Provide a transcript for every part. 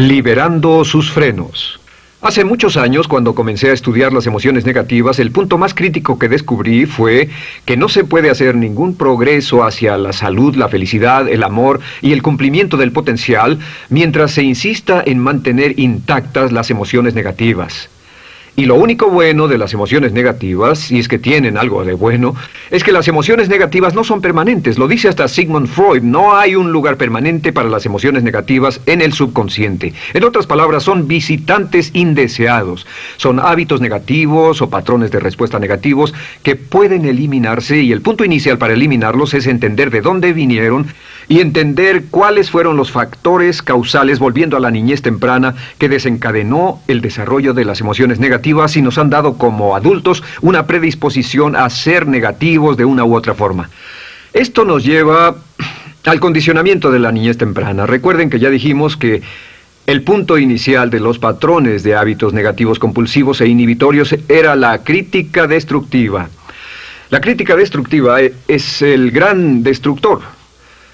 Liberando sus frenos. Hace muchos años, cuando comencé a estudiar las emociones negativas, el punto más crítico que descubrí fue que no se puede hacer ningún progreso hacia la salud, la felicidad, el amor y el cumplimiento del potencial mientras se insista en mantener intactas las emociones negativas. Y lo único bueno de las emociones negativas, si es que tienen algo de bueno, es que las emociones negativas no son permanentes. Lo dice hasta Sigmund Freud, no hay un lugar permanente para las emociones negativas en el subconsciente. En otras palabras, son visitantes indeseados. Son hábitos negativos o patrones de respuesta negativos que pueden eliminarse, y el punto inicial para eliminarlos es entender de dónde vinieron y entender cuáles fueron los factores causales, volviendo a la niñez temprana, que desencadenó el desarrollo de las emociones negativas y nos han dado como adultos una predisposición a ser negativos de una u otra forma. Esto nos lleva al condicionamiento de la niñez temprana. Recuerden que ya dijimos que el punto inicial de los patrones de hábitos negativos compulsivos e inhibitorios era la crítica destructiva. La crítica destructiva es el gran destructor.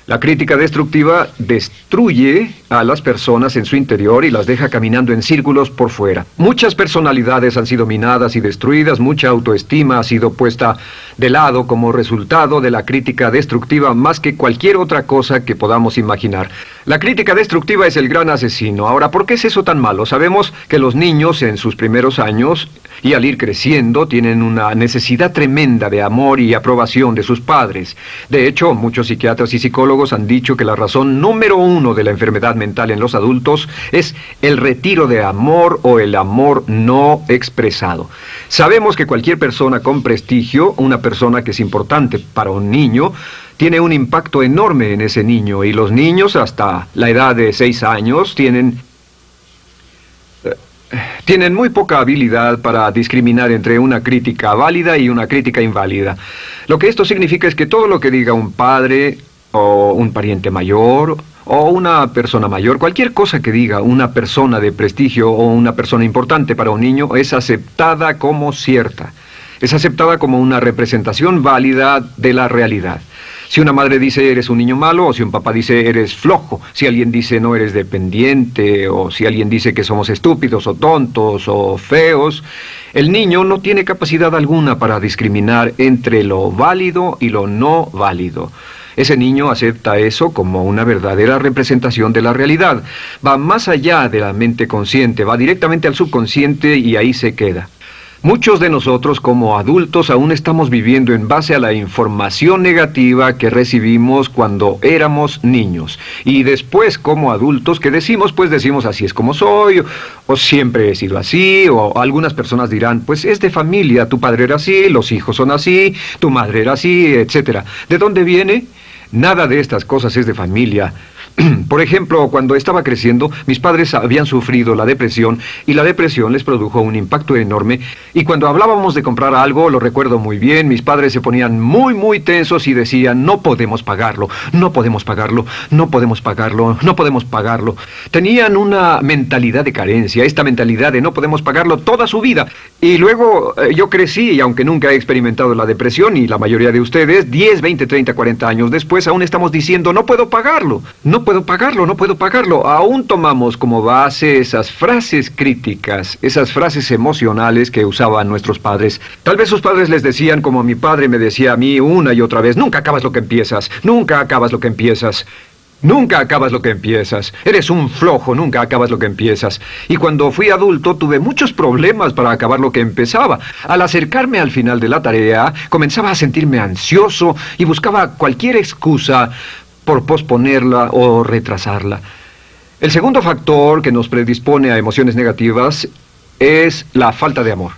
La crítica destructiva destruye a las personas en su interior y las deja caminando en círculos por fuera. Muchas personalidades han sido minadas y destruidas, mucha autoestima ha sido puesta de lado como resultado de la crítica destructiva más que cualquier otra cosa que podamos imaginar. La crítica destructiva es el gran asesino. Ahora, ¿por qué es eso tan malo? Sabemos que los niños en sus primeros años y al ir creciendo tienen una necesidad tremenda de amor y aprobación de sus padres. De hecho, muchos psiquiatras y psicólogos han dicho que la razón número uno de la enfermedad mental en los adultos es el retiro de amor o el amor no expresado. Sabemos que cualquier persona con prestigio, una persona que es importante para un niño, tiene un impacto enorme en ese niño, y los niños hasta la edad de 6 años tienen muy poca habilidad para discriminar entre una crítica válida y una crítica inválida. Lo que esto significa es que todo lo que diga un padre o un pariente mayor o una persona mayor, cualquier cosa que diga una persona de prestigio o una persona importante para un niño es aceptada como cierta. Es aceptada como una representación válida de la realidad. Si una madre dice eres un niño malo, o si un papá dice eres flojo, si alguien dice no eres dependiente, o si alguien dice que somos estúpidos o tontos o feos, el niño no tiene capacidad alguna para discriminar entre lo válido y lo no válido. Ese niño acepta eso como una verdadera representación de la realidad. Va más allá de la mente consciente, va directamente al subconsciente y ahí se queda. Muchos de nosotros como adultos aún estamos viviendo en base a la información negativa que recibimos cuando éramos niños. Y después como adultos, ¿qué decimos? Pues decimos así es como soy, o siempre he sido así, o algunas personas dirán, pues es de familia, tu padre era así, los hijos son así, tu madre era así, etc. ¿De dónde viene? Nada de estas cosas es de familia. Por ejemplo, cuando estaba creciendo, mis padres habían sufrido la depresión y la depresión les produjo un impacto enorme. Y cuando hablábamos de comprar algo, lo recuerdo muy bien, mis padres se ponían muy tensos y decían, no podemos pagarlo, no podemos pagarlo, no podemos pagarlo, no podemos pagarlo. Tenían una mentalidad de carencia, esta mentalidad de no podemos pagarlo toda su vida. Y luego yo crecí y aunque nunca he experimentado la depresión, y la mayoría de ustedes, 10, 20, 30, 40 años después, aún estamos diciendo, no puedo pagarlo, no puedo pagarlo, no puedo pagarlo. Aún tomamos como base esas frases críticas, esas frases emocionales que usaban nuestros padres. Tal vez sus padres les decían como mi padre me decía a mí una y otra vez, nunca acabas lo que empiezas, nunca acabas lo que empiezas. Nunca acabas lo que empiezas. Eres un flojo, nunca acabas lo que empiezas. Y cuando fui adulto tuve muchos problemas para acabar lo que empezaba. Al acercarme al final de la tarea, comenzaba a sentirme ansioso y buscaba cualquier excusa por posponerla o retrasarla. El segundo factor que nos predispone a emociones negativas es la falta de amor.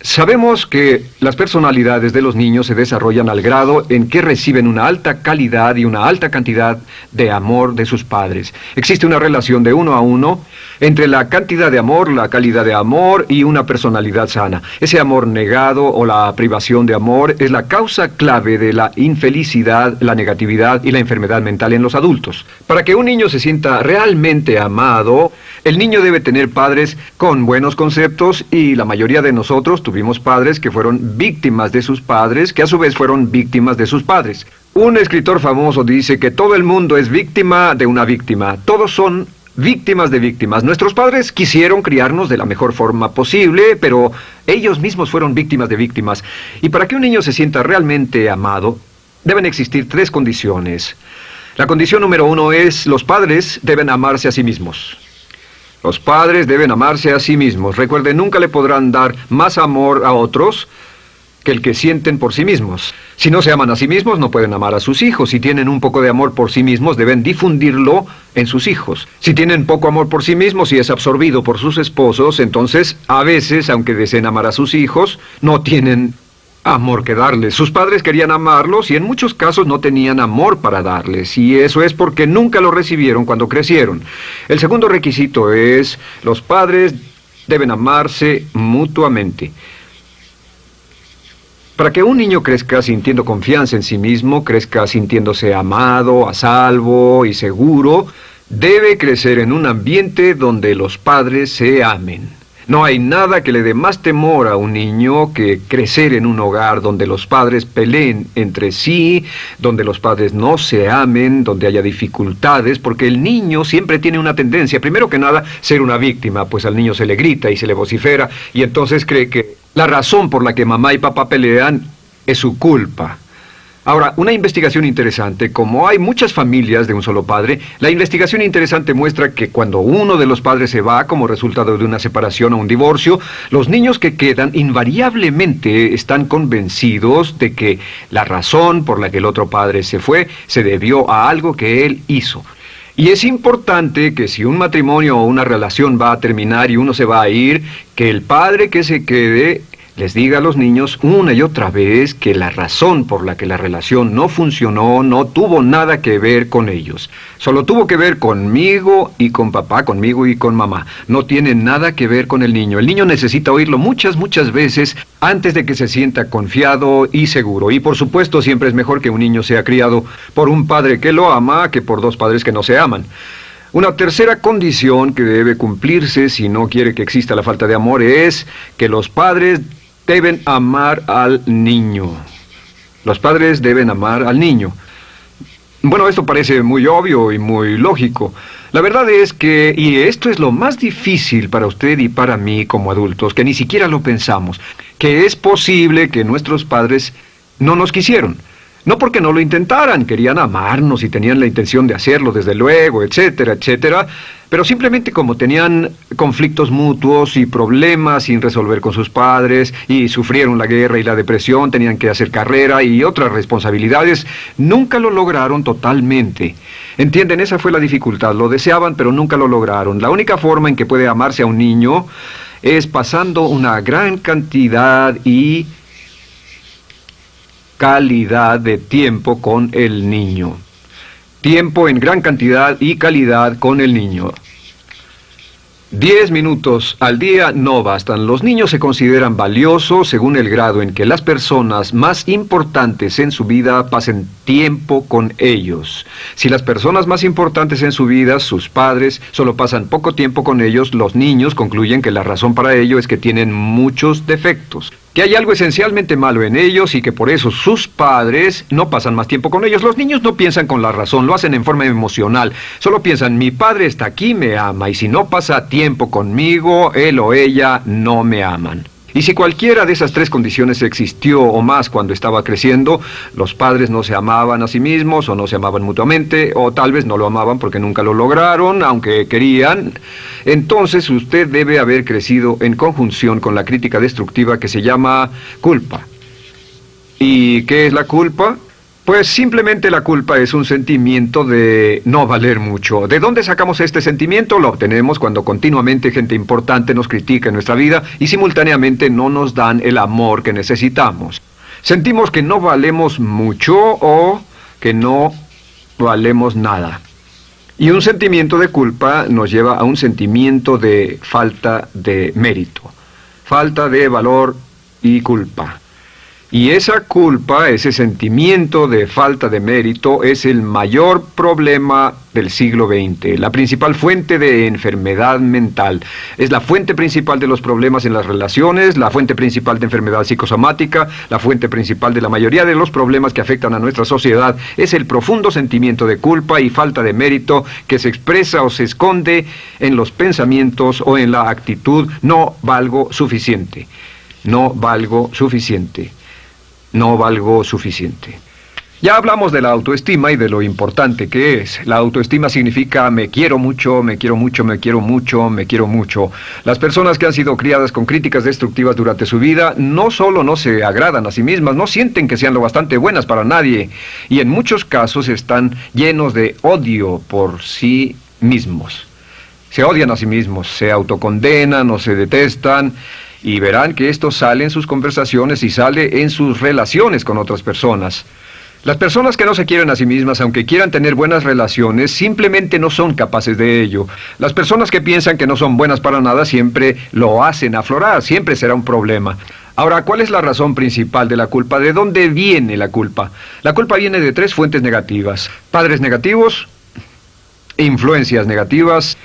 Sabemos que las personalidades de los niños se desarrollan al grado en que reciben una alta calidad y una alta cantidad de amor de sus padres. Existe una relación de 1 a 1 entre la cantidad de amor, la calidad de amor y una personalidad sana. Ese amor negado o la privación de amor es la causa clave de la infelicidad, la negatividad y la enfermedad mental en los adultos. Para que un niño se sienta realmente amado, el niño debe tener padres con buenos conceptos, y la mayoría de nosotros tuvimos padres que fueron víctimas de sus padres, que a su vez fueron víctimas de sus padres. Un escritor famoso dice que todo el mundo es víctima de una víctima. Todos son víctimas de víctimas. Nuestros padres quisieron criarnos de la mejor forma posible, pero ellos mismos fueron víctimas de víctimas. Y para que un niño se sienta realmente amado, deben existir 3 condiciones. La condición número 1 es: los padres deben amarse a sí mismos. Los padres deben amarse a sí mismos. Recuerden, nunca le podrán dar más amor a otros que el que sienten por sí mismos. Si no se aman a sí mismos, no pueden amar a sus hijos. Si tienen un poco de amor por sí mismos, deben difundirlo en sus hijos. Si tienen poco amor por sí mismos y es absorbido por sus esposos, entonces, a veces, aunque deseen amar a sus hijos, no tienen amor que darles. Sus padres querían amarlos y en muchos casos no tenían amor para darles. Y eso es porque nunca lo recibieron cuando crecieron. El segundo requisito es: los padres deben amarse mutuamente. Para que un niño crezca sintiendo confianza en sí mismo, crezca sintiéndose amado, a salvo y seguro, debe crecer en un ambiente donde los padres se amen. No hay nada que le dé más temor a un niño que crecer en un hogar donde los padres peleen entre sí, donde los padres no se amen, donde haya dificultades, porque el niño siempre tiene una tendencia, primero que nada, ser una víctima, pues al niño se le grita y se le vocifera, y entonces cree que la razón por la que mamá y papá pelean es su culpa. Ahora, una investigación interesante: como hay muchas familias de un solo padre, la investigación interesante muestra que cuando uno de los padres se va como resultado de una separación o un divorcio, los niños que quedan invariablemente están convencidos de que la razón por la que el otro padre se fue se debió a algo que él hizo. Y es importante que si un matrimonio o una relación va a terminar y uno se va a ir, que el padre que se quede les diga a los niños una y otra vez que la razón por la que la relación no funcionó no tuvo nada que ver con ellos. Solo tuvo que ver conmigo y con papá, conmigo y con mamá. No tiene nada que ver con el niño. El niño necesita oírlo muchas veces antes de que se sienta confiado y seguro. Y por supuesto, siempre es mejor que un niño sea criado por un padre que lo ama que por 2 padres que no se aman. Una tercera condición que debe cumplirse si no quiere que exista la falta de amor es que los padres deben amar al niño. Los padres deben amar al niño. Bueno, esto parece muy obvio y muy lógico. La verdad es que, y esto es lo más difícil para usted y para mí como adultos, que ni siquiera lo pensamos, que es posible que nuestros padres no nos quisieron. No porque no lo intentaran, querían amarnos y tenían la intención de hacerlo, desde luego, etcétera, etcétera, pero simplemente como tenían conflictos mutuos y problemas sin resolver con sus padres, y sufrieron la guerra y la depresión, tenían que hacer carrera y otras responsabilidades, nunca lo lograron totalmente. ¿Entienden? Esa fue la dificultad. Lo deseaban, pero nunca lo lograron. La única forma en que puede amarse a un niño es pasando una gran cantidad y calidad de tiempo con el niño. Tiempo en gran cantidad y calidad con el niño. 10 minutos al día no bastan. Los niños se consideran valiosos según el grado en que las personas más importantes en su vida pasen tiempo con ellos. Si las personas más importantes en su vida, sus padres, solo pasan poco tiempo con ellos, los niños concluyen que la razón para ello es que tienen muchos defectos, que hay algo esencialmente malo en ellos y que por eso sus padres no pasan más tiempo con ellos. Los niños no piensan con la razón, lo hacen en forma emocional. Solo piensan: mi padre está aquí, me ama, y si no pasa tiempo conmigo, él o ella no me aman. Y si cualquiera de esas 3 condiciones existió o más cuando estaba creciendo, los padres no se amaban a sí mismos, o no se amaban mutuamente, o tal vez no lo amaban porque nunca lo lograron, aunque querían, entonces usted debe haber crecido en conjunción con la crítica destructiva que se llama culpa. ¿Y qué es la culpa? Pues simplemente la culpa es un sentimiento de no valer mucho. ¿De dónde sacamos este sentimiento? Lo obtenemos cuando continuamente gente importante nos critica en nuestra vida y simultáneamente no nos dan el amor que necesitamos. Sentimos que no valemos mucho o que no valemos nada. Y un sentimiento de culpa nos lleva a un sentimiento de falta de mérito, falta de valor y culpa. Y esa culpa, ese sentimiento de falta de mérito, es el mayor problema del siglo XX, la principal fuente de enfermedad mental. Es la fuente principal de los problemas en las relaciones, la fuente principal de enfermedad psicosomática, la fuente principal de la mayoría de los problemas que afectan a nuestra sociedad. Es el profundo sentimiento de culpa y falta de mérito que se expresa o se esconde en los pensamientos o en la actitud: no valgo suficiente, no valgo suficiente. No valgo suficiente. Ya hablamos de la autoestima y de lo importante que es. La autoestima significa me quiero mucho, me quiero mucho, me quiero mucho, me quiero mucho. Las personas que han sido criadas con críticas destructivas durante su vida no solo no se agradan a sí mismas, no sienten que sean lo bastante buenas para nadie, y en muchos casos están llenos de odio por sí mismos. Se odian a sí mismos, se autocondenan o se detestan. Y verán que esto sale en sus conversaciones y sale en sus relaciones con otras personas. Las personas que no se quieren a sí mismas, aunque quieran tener buenas relaciones, simplemente no son capaces de ello. Las personas que piensan que no son buenas para nada siempre lo hacen aflorar, siempre será un problema. Ahora, ¿cuál es la razón principal de la culpa? ¿De dónde viene la culpa? La culpa viene de 3 fuentes negativas: padres negativos, influencias negativas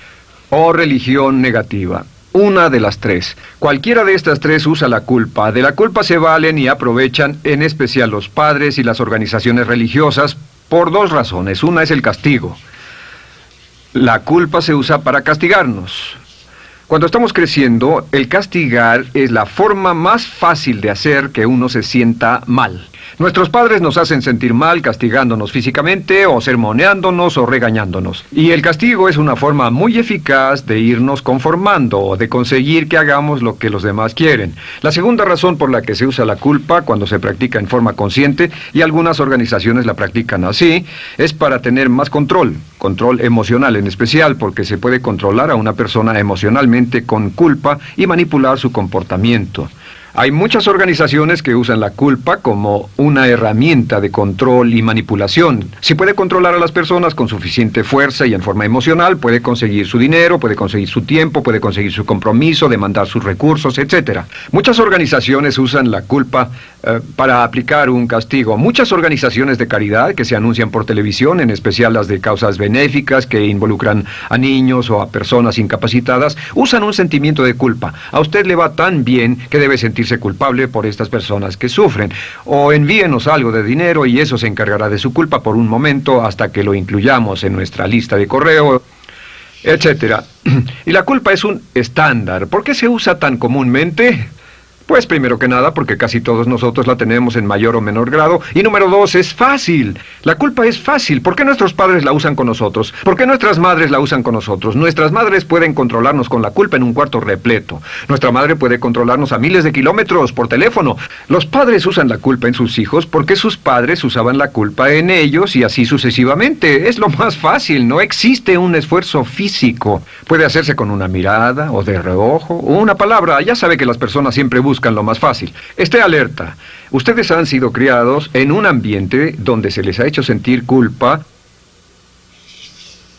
o religión negativa. Una de las 3. Cualquiera de estas 3 usa la culpa. De la culpa se valen y aprovechan, en especial los padres y las organizaciones religiosas, por 2 razones. Una es el castigo. La culpa se usa para castigarnos. Cuando estamos creciendo, el castigar es la forma más fácil de hacer que uno se sienta mal. Nuestros padres nos hacen sentir mal castigándonos físicamente o sermoneándonos o regañándonos. Y el castigo es una forma muy eficaz de irnos conformando o de conseguir que hagamos lo que los demás quieren. La segunda razón por la que se usa la culpa cuando se practica en forma consciente, y algunas organizaciones la practican así, es para tener más control emocional en especial, porque se puede controlar a una persona emocionalmente con culpa y manipular su comportamiento. Hay muchas organizaciones que usan la culpa como una herramienta de control y manipulación. Si puede controlar a las personas con suficiente fuerza y en forma emocional, puede conseguir su dinero, puede conseguir su tiempo, puede conseguir su compromiso, demandar sus recursos, etc. Muchas organizaciones usan la culpa para aplicar un castigo. Muchas organizaciones de caridad que se anuncian por televisión, en especial las de causas benéficas que involucran a niños o a personas incapacitadas, usan un sentimiento de culpa. A usted le va tan bien que debe sentirse culpable por estas personas que sufren. O envíenos algo de dinero y eso se encargará de su culpa por un momento hasta que lo incluyamos en nuestra lista de correo, etc. Y la culpa es un estándar. ¿Por qué se usa tan comúnmente? Pues primero que nada porque casi todos nosotros la tenemos en mayor o menor grado. Y número 2, es fácil. La culpa es fácil. ¿Por qué nuestros padres la usan con nosotros? ¿Por qué nuestras madres la usan con nosotros? Nuestras madres pueden controlarnos con la culpa en un cuarto repleto. Nuestra madre puede controlarnos a miles de kilómetros por teléfono. Los padres usan la culpa en sus hijos porque sus padres usaban la culpa en ellos y así sucesivamente. Es lo más fácil. No existe un esfuerzo físico. Puede hacerse con una mirada o de reojo o una palabra. Ya sabe que las personas siempre buscan lo más fácil. Esté alerta. Ustedes han sido criados en un ambiente donde se les ha hecho sentir culpa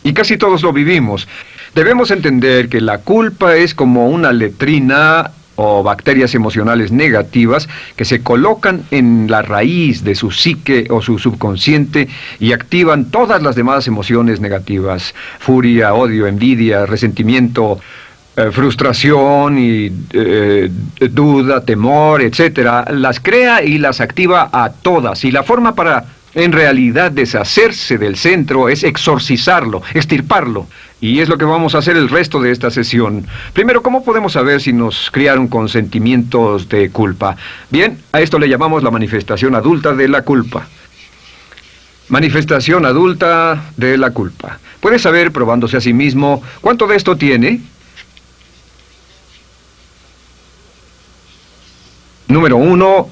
y casi todos lo vivimos. Debemos entender que la culpa es como una letrina o bacterias emocionales negativas que se colocan en la raíz de su psique o su subconsciente y activan todas las demás emociones negativas: furia, odio, envidia, resentimiento, frustración y duda, temor, etcétera. Las crea y las activa a todas. Y la forma para, en realidad, deshacerse del centro es exorcizarlo, extirparlo. Y es lo que vamos a hacer el resto de esta sesión. Primero, ¿cómo podemos saber si nos criaron con sentimientos de culpa? Bien, a esto le llamamos la manifestación adulta de la culpa. Manifestación adulta de la culpa. Puede saber, probándose a sí mismo, ¿cuánto de esto tiene? Número 1,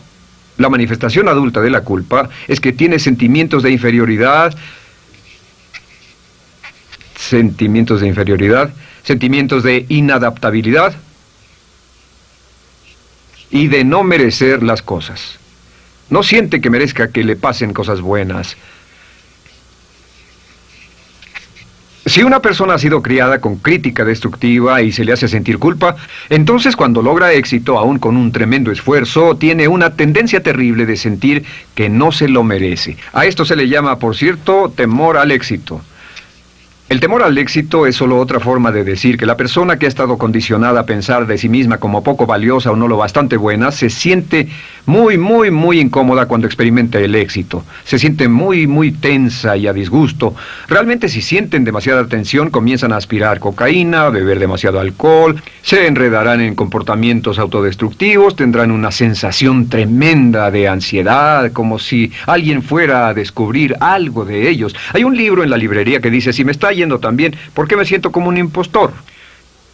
la manifestación adulta de la culpa es que tiene sentimientos de inferioridad, sentimientos de inadaptabilidad y de no merecer las cosas. No siente que merezca que le pasen cosas buenas. Si una persona ha sido criada con crítica destructiva y se le hace sentir culpa, entonces cuando logra éxito, aún con un tremendo esfuerzo, tiene una tendencia terrible de sentir que no se lo merece. A esto se le llama, por cierto, temor al éxito. El temor al éxito es solo otra forma de decir que la persona que ha estado condicionada a pensar de sí misma como poco valiosa o no lo bastante buena, se siente muy incómoda cuando experimenta el éxito. Se siente muy tensa y a disgusto. Realmente si sienten demasiada tensión, comienzan a aspirar cocaína, a beber demasiado alcohol, se enredarán en comportamientos autodestructivos, tendrán una sensación tremenda de ansiedad, como si alguien fuera a descubrir algo de ellos. Hay un libro en la librería que dice, si me está yendo tan bien, ¿por qué me siento como un impostor?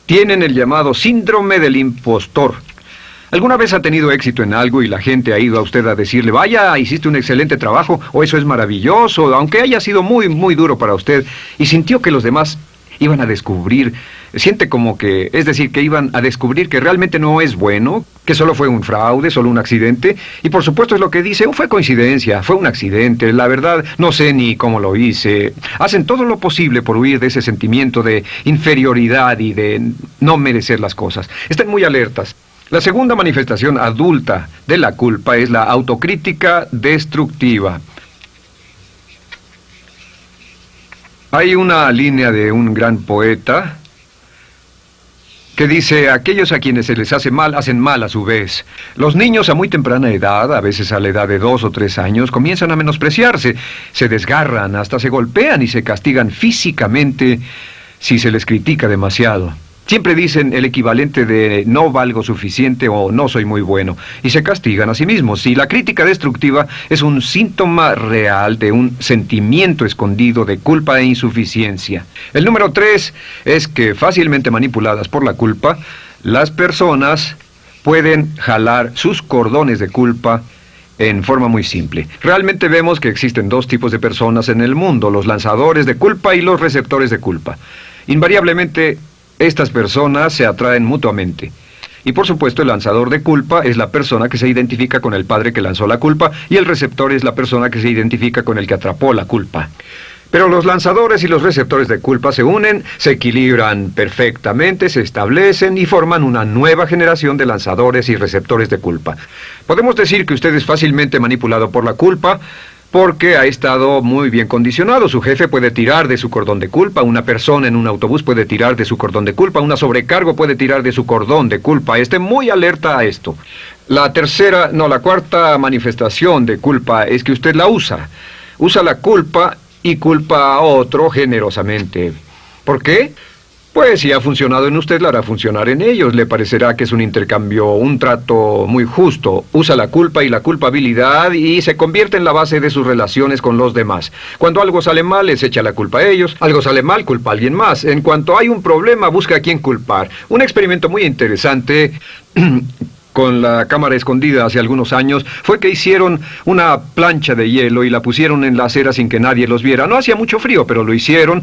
Tienen el llamado síndrome del impostor. ¿Alguna vez ha tenido éxito en algo y la gente ha ido a usted a decirle, vaya, hiciste un excelente trabajo, o eso es maravilloso, aunque haya sido muy duro para usted, y sintió que los demás iban a descubrir, siente como que, es decir, que iban a descubrir que realmente no es bueno, que solo fue un fraude, solo un accidente, y por supuesto es lo que dice, fue coincidencia, fue un accidente, la verdad, no sé ni cómo lo hice. Hacen todo lo posible por huir de ese sentimiento de inferioridad y de no merecer las cosas. Estén muy alertas. La segunda manifestación adulta de la culpa es la autocrítica destructiva. Hay una línea de un gran poeta que dice, aquellos a quienes se les hace mal, hacen mal a su vez. Los niños a muy temprana edad, a veces a la edad de 2 o 3 años, comienzan a menospreciarse, se desgarran, hasta se golpean y se castigan físicamente si se les critica demasiado. Siempre dicen el equivalente de no valgo suficiente o no soy muy bueno, y se castigan a sí mismos. Y la crítica destructiva es un síntoma real de un sentimiento escondido de culpa e insuficiencia. El número 3 es que fácilmente manipuladas por la culpa, las personas pueden jalar sus cordones de culpa en forma muy simple. Realmente vemos que existen 2 tipos de personas en el mundo, los lanzadores de culpa y los receptores de culpa. Invariablemente, estas personas se atraen mutuamente. Y por supuesto el lanzador de culpa es la persona que se identifica con el padre que lanzó la culpa y el receptor es la persona que se identifica con el que atrapó la culpa. Pero los lanzadores y los receptores de culpa se unen, se equilibran perfectamente, se establecen y forman una nueva generación de lanzadores y receptores de culpa. Podemos decir que usted es fácilmente manipulado por la culpa, porque ha estado muy bien condicionado. Su jefe puede tirar de su cordón de culpa, una persona en un autobús puede tirar de su cordón de culpa, una sobrecargo puede tirar de su cordón de culpa. Esté muy alerta a esto. La cuarta manifestación de culpa es que usted la usa. Usa la culpa y culpa a otro generosamente. ¿Por qué? Pues si ha funcionado en usted, la hará funcionar en ellos. Le parecerá que es un intercambio, un trato muy justo. Usa la culpa y la culpabilidad y se convierte en la base de sus relaciones con los demás. Cuando algo sale mal, les echa la culpa a ellos. Algo sale mal, culpa a alguien más. En cuanto hay un problema, busca a quién culpar. Un experimento muy interesante con la cámara escondida hace algunos años, fue que hicieron una plancha de hielo y la pusieron en la acera sin que nadie los viera. No hacía mucho frío, pero lo hicieron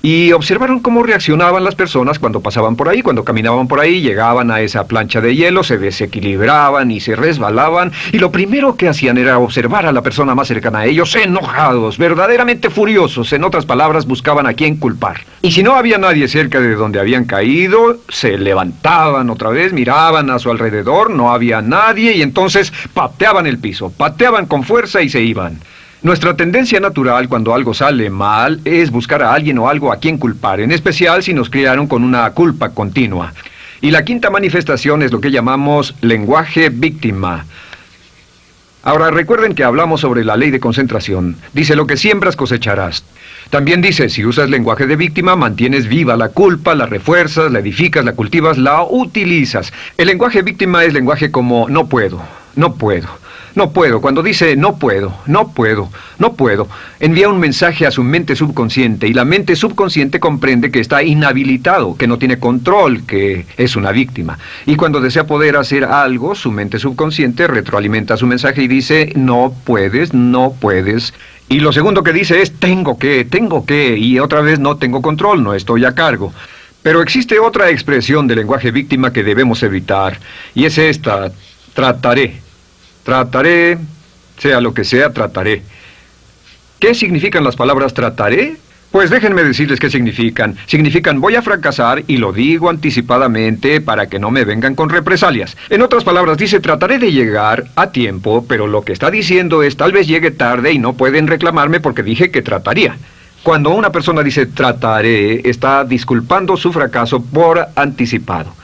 y observaron cómo reaccionaban las personas cuando pasaban por ahí, cuando caminaban por ahí, llegaban a esa plancha de hielo, se desequilibraban y se resbalaban, y lo primero que hacían era observar a la persona más cercana a ellos, enojados, verdaderamente furiosos, en otras palabras, buscaban a quién culpar. Y si no había nadie cerca de donde habían caído, se levantaban otra vez, miraban a su alrededor, no había nadie y entonces pateaban el piso, pateaban con fuerza y se iban. Nuestra tendencia natural cuando algo sale mal es buscar a alguien o algo a quien culpar, en especial si nos criaron con una culpa continua. Y la quinta manifestación es lo que llamamos lenguaje víctima. Ahora recuerden que hablamos sobre la ley de concentración. Dice, lo que siembras cosecharás. También dice, si usas lenguaje de víctima, mantienes viva la culpa, la refuerzas, la edificas, la cultivas, la utilizas. El lenguaje víctima es lenguaje como no puedo, no puedo, no puedo. Cuando dice no puedo, no puedo, no puedo, envía un mensaje a su mente subconsciente y la mente subconsciente comprende que está inhabilitado, que no tiene control, que es una víctima. Y cuando desea poder hacer algo, su mente subconsciente retroalimenta su mensaje y dice no puedes, no puedes. Y lo segundo que dice es tengo que, y otra vez no tengo control, no estoy a cargo. Pero existe otra expresión del lenguaje víctima que debemos evitar, y es esta, trataré. Trataré, sea lo que sea, trataré. ¿Qué significan las palabras trataré? Pues déjenme decirles qué significan. Significan voy a fracasar y lo digo anticipadamente para que no me vengan con represalias. En otras palabras, dice trataré de llegar a tiempo, pero lo que está diciendo es tal vez llegue tarde y no pueden reclamarme porque dije que trataría. Cuando una persona dice trataré, está disculpando su fracaso por anticipado.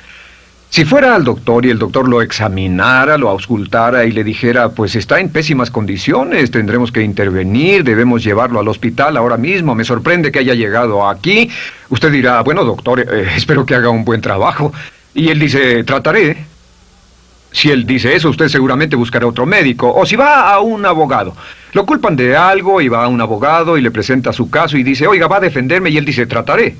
Si fuera al doctor y el doctor lo examinara, lo auscultara y le dijera, pues está en pésimas condiciones, tendremos que intervenir, debemos llevarlo al hospital ahora mismo, me sorprende que haya llegado aquí. Usted dirá, bueno doctor, espero que haga un buen trabajo. Y él dice, trataré. Si él dice eso, usted seguramente buscará otro médico. O si va a un abogado. Lo culpan de algo y va a un abogado y le presenta su caso y dice, oiga, va a defenderme, y él dice, trataré.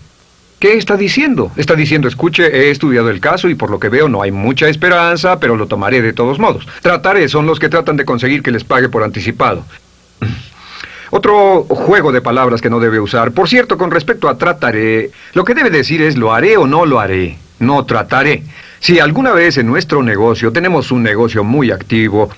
¿Qué está diciendo? Está diciendo, escuche, he estudiado el caso y por lo que veo no hay mucha esperanza, pero lo tomaré de todos modos. Trataré son los que tratan de conseguir que les pague por anticipado. Otro juego de palabras que no debe usar. Por cierto, con respecto a trataré, lo que debe decir es lo haré o no lo haré. No trataré. Si alguna vez en nuestro negocio, tenemos un negocio muy activo,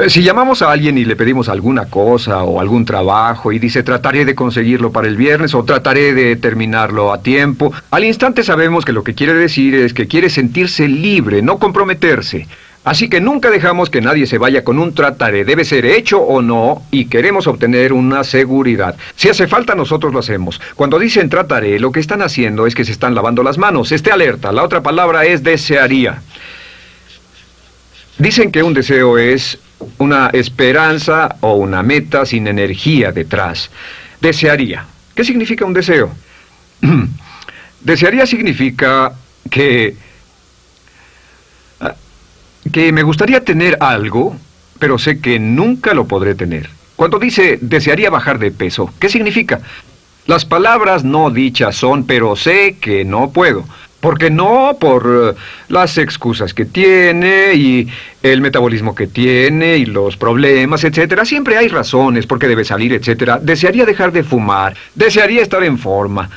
si llamamos a alguien y le pedimos alguna cosa o algún trabajo y dice trataré de conseguirlo para el viernes o trataré de terminarlo a tiempo, al instante sabemos que lo que quiere decir es que quiere sentirse libre, no comprometerse. Así que nunca dejamos que nadie se vaya con un trataré, debe ser hecho o no, y queremos obtener una seguridad. Si hace falta, nosotros lo hacemos. Cuando dicen trataré, lo que están haciendo es que se están lavando las manos. Esté alerta, la otra palabra es desearía. Dicen que un deseo es una esperanza o una meta sin energía detrás. Desearía. ¿Qué significa un deseo? Desearía significa que me gustaría tener algo, pero sé que nunca lo podré tener. Cuando dice desearía bajar de peso, ¿qué significa? Las palabras no dichas son, pero sé que no puedo. ¿Por qué no? Por las excusas que tiene y el metabolismo que tiene y los problemas, etcétera. Siempre hay razones por qué debe salir, etcétera. Desearía dejar de fumar, desearía estar en forma.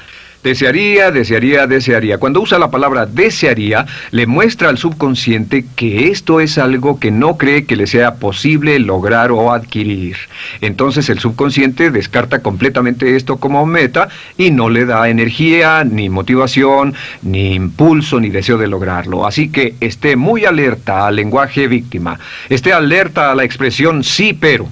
Desearía, desearía, desearía. Cuando usa la palabra desearía, le muestra al subconsciente que esto es algo que no cree que le sea posible lograr o adquirir. Entonces el subconsciente descarta completamente esto como meta y no le da energía, ni motivación, ni impulso, ni deseo de lograrlo. Así que esté muy alerta al lenguaje víctima. Esté alerta a la expresión sí, pero.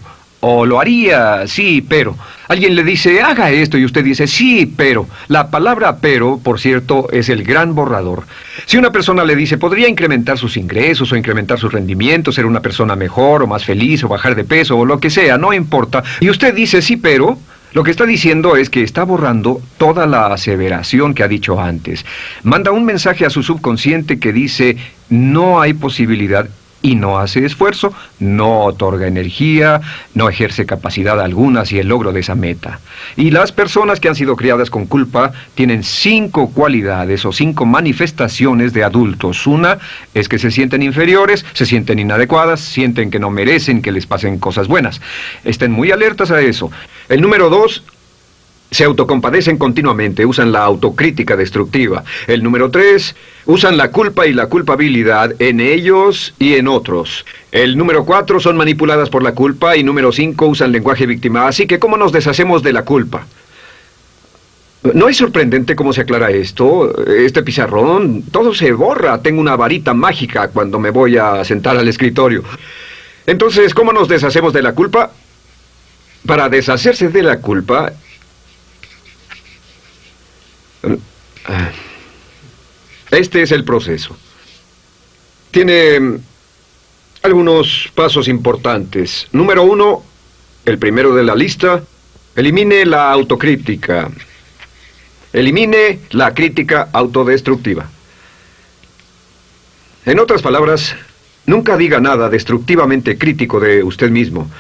O lo haría, sí, pero. Alguien le dice, haga esto, y usted dice, sí, pero. La palabra pero, por cierto, es el gran borrador. Si una persona le dice, podría incrementar sus ingresos o incrementar su rendimiento, ser una persona mejor o más feliz o bajar de peso o lo que sea, no importa. Y usted dice, sí, pero. Lo que está diciendo es que está borrando toda la aseveración que ha dicho antes. Manda un mensaje a su subconsciente que dice, no hay posibilidad. Y no hace esfuerzo, no otorga energía, no ejerce capacidad alguna hacia el logro de esa meta. Y las personas que han sido criadas con culpa tienen 5 cualidades o 5 manifestaciones de adultos. Una es que se sienten inferiores, se sienten inadecuadas, sienten que no merecen que les pasen cosas buenas. Estén muy alertas a eso. El número 2... se autocompadecen continuamente, usan la autocrítica destructiva. El número 3, usan la culpa y la culpabilidad en ellos y en otros. El número 4, son manipuladas por la culpa. Y número 5, usan lenguaje víctima. Así que, ¿cómo nos deshacemos de la culpa? ¿No es sorprendente cómo se aclara esto? Este pizarrón, todo se borra. Tengo una varita mágica cuando me voy a sentar al escritorio. Entonces, ¿cómo nos deshacemos de la culpa? Para deshacerse de la culpa... este es el proceso. Tiene algunos pasos importantes. Número 1, el primero de la lista, elimine la autocrítica. Elimine la crítica autodestructiva. En otras palabras, nunca diga nada destructivamente crítico de usted mismo.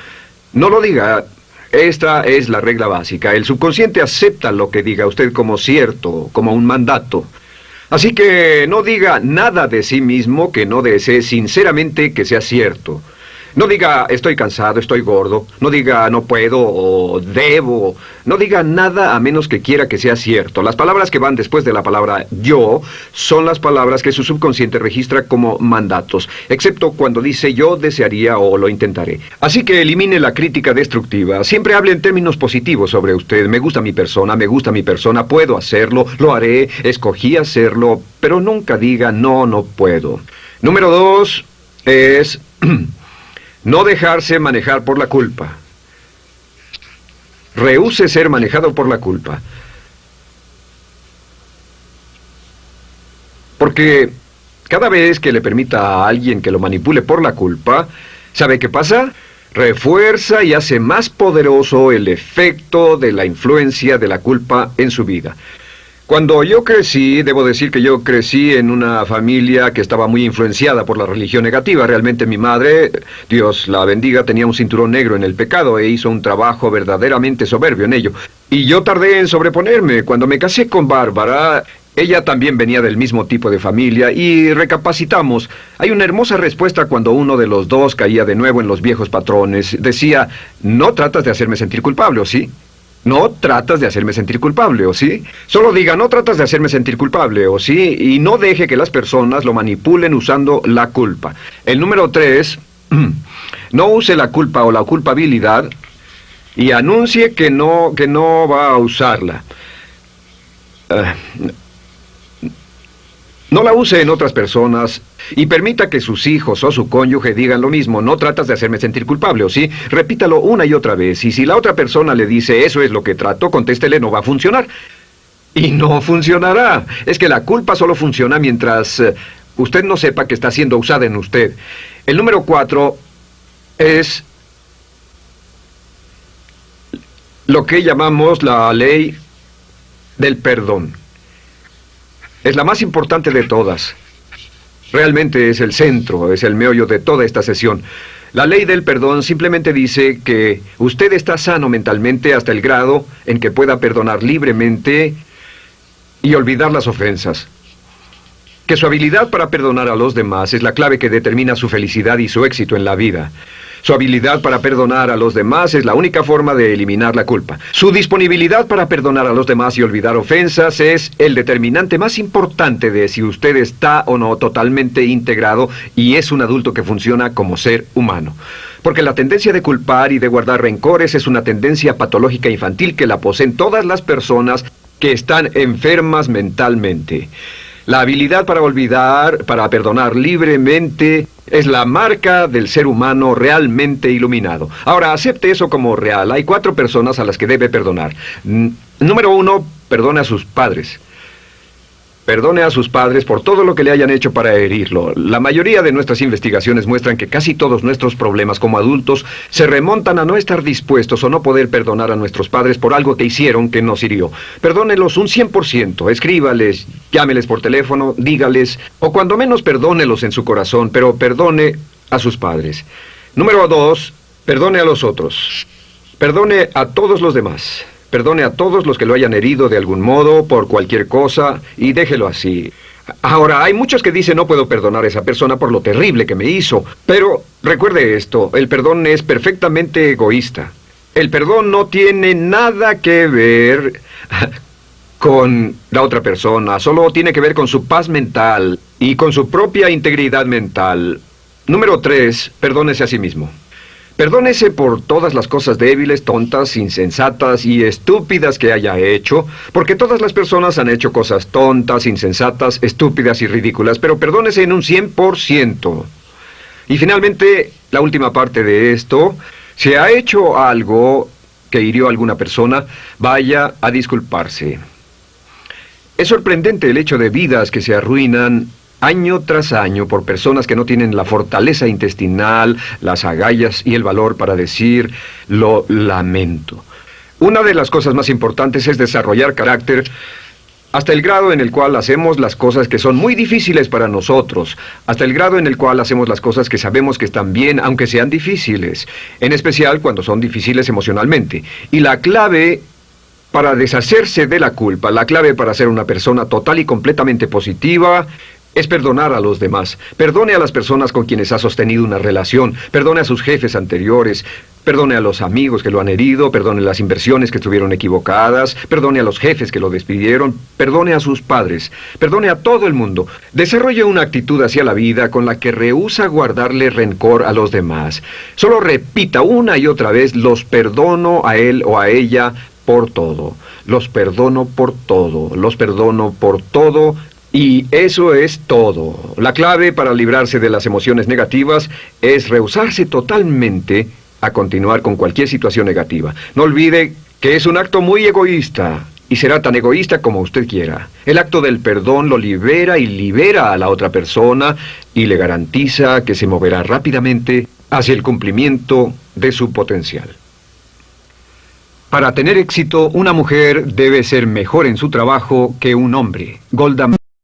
No lo diga. Esta es la regla básica. El subconsciente acepta lo que diga usted como cierto, como un mandato. Así que no diga nada de sí mismo que no desee sinceramente que sea cierto. No diga estoy cansado, estoy gordo. No diga no puedo o debo. No diga nada a menos que quiera que sea cierto. Las palabras que van después de la palabra yo son las palabras que su subconsciente registra como mandatos, excepto cuando dice yo desearía o lo intentaré. Así que elimine la crítica destructiva. Siempre hable en términos positivos sobre usted. Me gusta mi persona, puedo hacerlo, lo haré, escogí hacerlo, pero nunca diga no, no puedo. Número 2 es no dejarse manejar por la culpa. Rehúse ser manejado por la culpa. Porque cada vez que le permita a alguien que lo manipule por la culpa, ¿sabe qué pasa? Refuerza y hace más poderoso el efecto de la influencia de la culpa en su vida. Cuando yo crecí, debo decir que yo crecí en una familia que estaba muy influenciada por la religión negativa. Realmente mi madre, Dios la bendiga, tenía un cinturón negro en el pecado e hizo un trabajo verdaderamente soberbio en ello. Y yo tardé en sobreponerme. Cuando me casé con Bárbara, ella también venía del mismo tipo de familia y recapacitamos. Hay una hermosa respuesta cuando uno de los dos caía de nuevo en los viejos patrones. Decía, no tratas de hacerme sentir culpable, ¿o sí? No tratas de hacerme sentir culpable, ¿o sí? Solo diga, no tratas de hacerme sentir culpable, ¿o sí? Y no deje que las personas lo manipulen usando la culpa. El número 3, no use la culpa o la culpabilidad y anuncie que no va a usarla. No la use en otras personas y permita que sus hijos o su cónyuge digan lo mismo. No tratas de hacerme sentir culpable, ¿o sí? Repítalo una y otra vez. Y si la otra persona le dice eso es lo que trato, contéstele no va a funcionar. Y no funcionará. Es que la culpa solo funciona mientras usted no sepa que está siendo usada en usted. El número 4 es lo que llamamos la ley del perdón. Es la más importante de todas. Realmente es el centro, es el meollo de toda esta sesión. La ley del perdón simplemente dice que usted está sano mentalmente hasta el grado en que pueda perdonar libremente y olvidar las ofensas. Que su habilidad para perdonar a los demás es la clave que determina su felicidad y su éxito en la vida. Su habilidad para perdonar a los demás es la única forma de eliminar la culpa. Su disponibilidad para perdonar a los demás y olvidar ofensas es el determinante más importante de si usted está o no totalmente integrado y es un adulto que funciona como ser humano. Porque la tendencia de culpar y de guardar rencores es una tendencia patológica infantil que la poseen todas las personas que están enfermas mentalmente. La habilidad para olvidar, para perdonar libremente, es la marca del ser humano realmente iluminado. Ahora, acepte eso como real. Hay 4 personas a las que debe perdonar. Número 1, perdone a sus padres. Perdone a sus padres por todo lo que le hayan hecho para herirlo. La mayoría de nuestras investigaciones muestran que casi todos nuestros problemas como adultos se remontan a no estar dispuestos o no poder perdonar a nuestros padres por algo que hicieron que nos hirió. Perdónelos un 100%, escríbales, llámeles por teléfono, dígales, o cuando menos perdónelos en su corazón, pero perdone a sus padres. Número 2, perdone a los otros. Perdone a todos los demás. Perdone a todos los que lo hayan herido de algún modo, por cualquier cosa, y déjelo así. Ahora, hay muchos que dicen no puedo perdonar a esa persona por lo terrible que me hizo. Pero recuerde esto, el perdón es perfectamente egoísta. El perdón no tiene nada que ver con la otra persona, solo tiene que ver con su paz mental y con su propia integridad mental. Número 3, perdónese a sí mismo. Perdónese por todas las cosas débiles, tontas, insensatas y estúpidas que haya hecho, porque todas las personas han hecho cosas tontas, insensatas, estúpidas y ridículas, pero perdónese en un 100%. Y finalmente, la última parte de esto, si ha hecho algo que hirió a alguna persona, vaya a disculparse. Es sorprendente el hecho de vidas que se arruinan año tras año por personas que no tienen la fortaleza intestinal, las agallas y el valor para decir lo lamento. Una de las cosas más importantes es desarrollar carácter hasta el grado en el cual hacemos las cosas que son muy difíciles para nosotros, hasta el grado en el cual hacemos las cosas que sabemos que están bien, aunque sean difíciles, en especial cuando son difíciles emocionalmente. Y la clave para deshacerse de la culpa, la clave para ser una persona total y completamente positiva, es perdonar a los demás. Perdone a las personas con quienes ha sostenido una relación. Perdone a sus jefes anteriores. Perdone a los amigos que lo han herido. Perdone las inversiones que estuvieron equivocadas. Perdone a los jefes que lo despidieron. Perdone a sus padres. Perdone a todo el mundo. Desarrolle una actitud hacia la vida con la que rehúsa guardarle rencor a los demás. Solo repita una y otra vez: los perdono a él o a ella por todo. Los perdono por todo. Los perdono por todo. Y eso es todo. La clave para librarse de las emociones negativas es rehusarse totalmente a continuar con cualquier situación negativa. No olvide que es un acto muy egoísta y será tan egoísta como usted quiera. El acto del perdón lo libera y libera a la otra persona y le garantiza que se moverá rápidamente hacia el cumplimiento de su potencial. Para tener éxito, una mujer debe ser mejor en su trabajo que un hombre. Golda